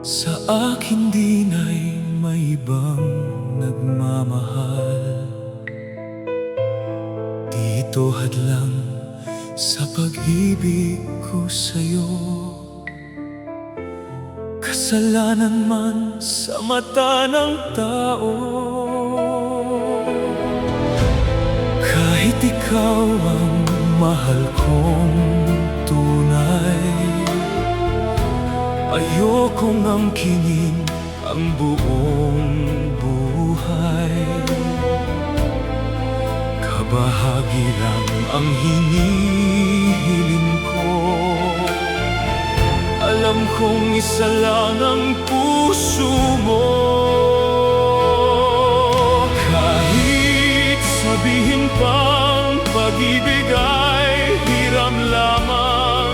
Sa akin din ay may ibang nagmamahal. Dito hadlang sa pag-ibig ko sa'yo. Kasalanan man sa mata ng tao, kahit ikaw ang mahal kong tunay, ayokong angkinin ang buong buhay. Kabahagi lang ang hinihiling ko. Alam kong isa lang ang puso mo. Kahit sabihin pang pag-ibig ay hiram lamang,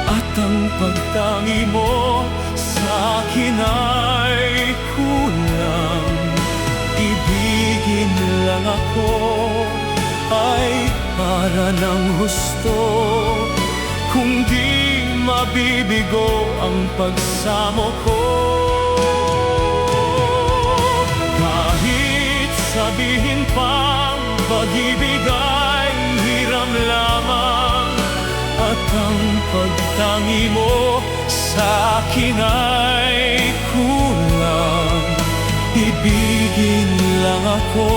at ang pagtangi mo sa akin ay kulang. Ibigin lang ako ay para ng husto, kung di mabibigo ang pagsamo ko. Kahit sabihin pang pag-ibig ay hiram lamang, at ang pagtangi mo sa akin ay kulang. Ibigin lang ako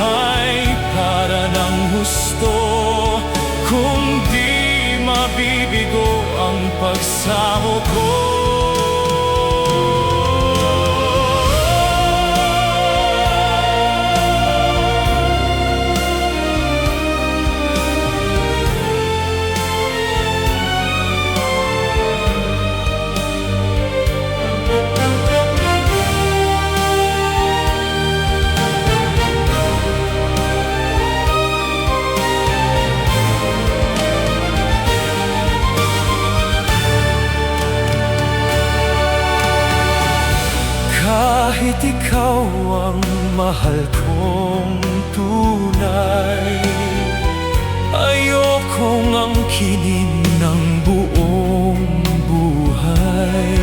ay para ng husto, kung di mabibigo ang pagsamo ko. Kahit ikaw ang mahal kong tunay, ayokong angkinin ng buong buhay.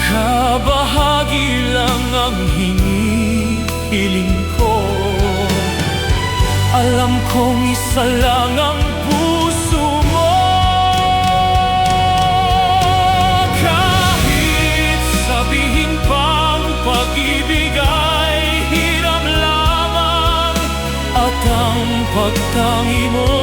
Kabahagi lang ang hinihiling ko. Alam kong isa lang ang puso mo. Pag-ibig ay hiram lamang, at ang pagtangi mo